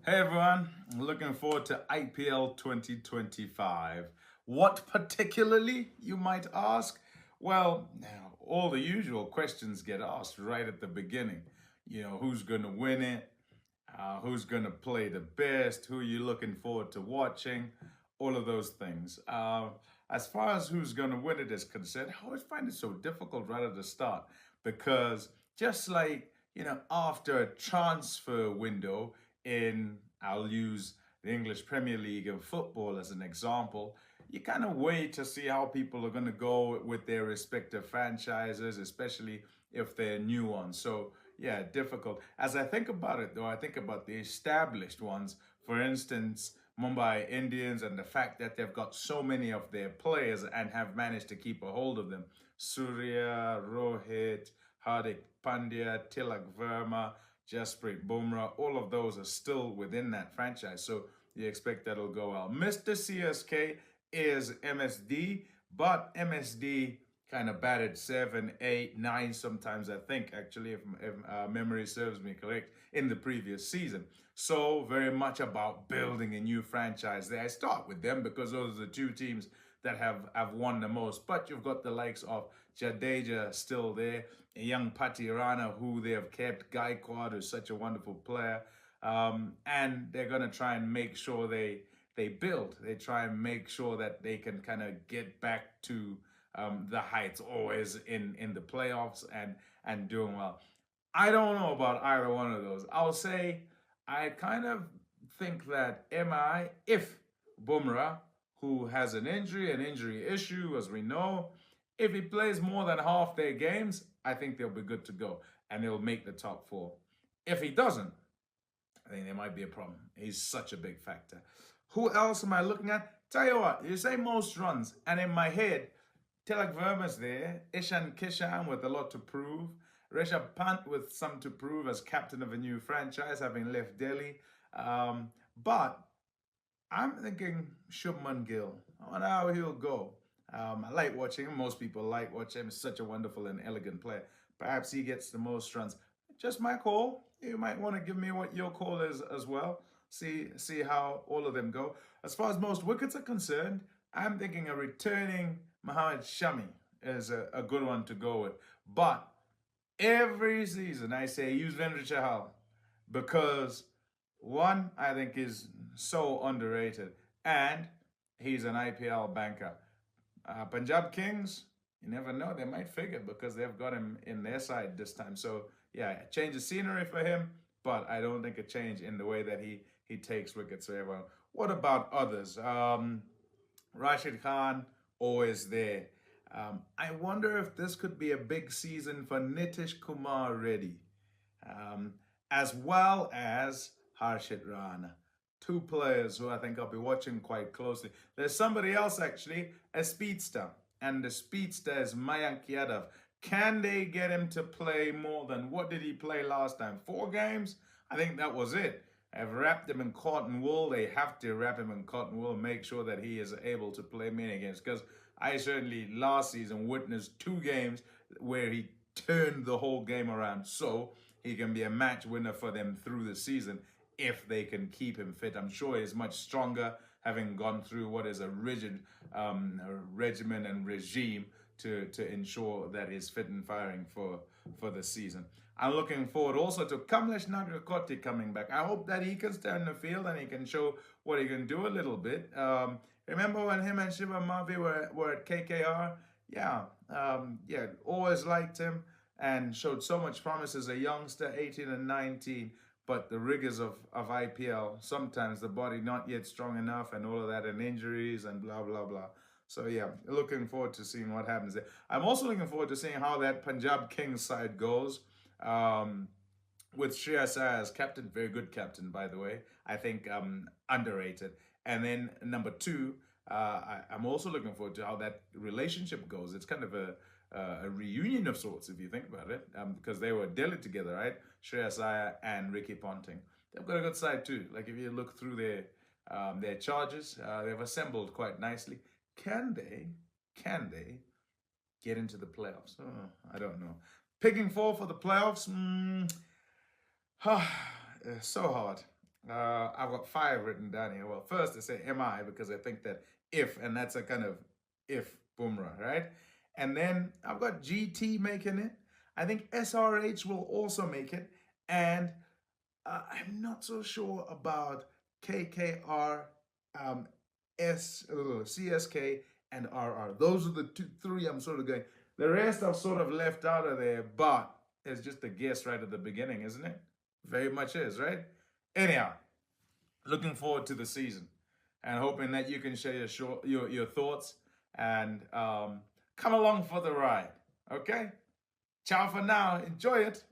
Hey everyone, looking forward to IPL 2025. What particularly, you might ask? Well, now, all the usual questions get asked right at the beginning. Who's going to win it? Who's going to play the best? Who are you looking forward to watching? All of those things. As far as who's going to win it is concerned, I always find it so difficult right at the start because just like, after a transfer window in, I'll use the English Premier League of football as an example, you kind of wait to see how people are going to go with their respective franchises, especially if they're new ones. So, yeah, difficult. As I think about it, though, I think about the established ones. For instance, Mumbai Indians and the fact that they've got so many of their players and have managed to keep a hold of them. Surya, Rohit, Hardik Pandya, Tilak Verma, Jasprit Bumrah, all of those are still within that franchise. So you expect that'll go well. Mr. CSK is MSD, but MSD kind of batted 7, 8, 9 sometimes, I think, actually, if memory serves me correct, in the previous season. So very much about building a new franchise there. I start with them because those are the two teams that have won the most. But you've got the likes of Jadeja still there, a young Patirana who they have kept, Gaikwad, who's such a wonderful player. And they're going to try and make sure they build. They try and make sure that they can kind of get back to the heights, always in the playoffs and doing well. I don't know about either one of those. I'll say I kind of think that MI, if Bumrah, who has an injury issue, as we know, if he plays more than half their games, I think they'll be good to go and they'll make the top four. If he doesn't, I think there might be a problem. He's such a big factor. Who else am I looking at? Tell you what, you say most runs, and in my head, Tilak Verma's there, Ishan Kishan with a lot to prove, Rishabh Pant with some to prove as captain of a new franchise, having left Delhi. But I'm thinking Shubman Gill. I wonder how he'll go. I like watching him. Most people like watching him. He's such a wonderful and elegant player. Perhaps he gets the most runs. Just my call. You might want to give me what your call is as well. See how all of them go. As far as most wickets are concerned, I'm thinking a returning Mohammad Shami is a good one to go with. But every season I say use Vendra Chahal because one, I think is so underrated, and he's an IPL banker. Punjab Kings, you never know, they might figure because they've got him in their side this time. So yeah, change of scenery for him, but I don't think a change in the way that he takes wickets very well. What about others? Rashid Khan, always there. I wonder if this could be a big season for Nitish Kumar Reddy, um, as well as Harshit Rana. Two players who I think I'll be watching quite closely. There's somebody else actually, a speedster, and the speedster is Mayank Yadav. Can they get him to play more than, what did he play last time? 4 games? I think that was it. I've wrapped him in cotton wool. They have to wrap him in cotton wool and make sure that he is able to play many games. Because I certainly last season witnessed 2 games where he turned the whole game around. So he can be a match winner for them through the season if they can keep him fit. I'm sure he's much stronger, having gone through what is a rigid regimen and regime to ensure that he's fit and firing for the season. I'm looking forward also to Kamlesh Nagarkoti coming back. I hope that he can stay in the field and he can show what he can do a little bit. Remember when him and Shiva Mavi were at KKR? Yeah, always liked him and showed so much promise as a youngster, 18 and 19. But the rigors of IPL, sometimes the body not yet strong enough and all of that, and injuries and blah, blah, blah. So yeah, looking forward to seeing what happens there. I'm also looking forward to seeing how that Punjab Kings side goes. With Shreyas Iyer as captain, very good captain, by the way. I think underrated. And then number 2, I'm also looking forward to how that relationship goes. It's kind of a reunion of sorts, if you think about it, because they were Delhi together, right? Shreyas Iyer and Ricky Ponting. They've got a good side too. Like if you look through their charges, they've assembled quite nicely. Can they get into the playoffs? Oh, I don't know. Picking 4 for the playoffs, so hard. I've got five written down here. Well, first I say MI because I think that if, and that's a kind of if Bumrah, right? And then I've got GT making it. I think SRH will also make it. And I'm not so sure about KKR, um, CSK, and RR. Those are the three I'm sort of going. The rest I've sort of left out of there, but it's just a guess right at the beginning, isn't it? Very much is, right? Anyhow, looking forward to the season and hoping that you can share your thoughts and come along for the ride. Okay? Ciao for now. Enjoy it.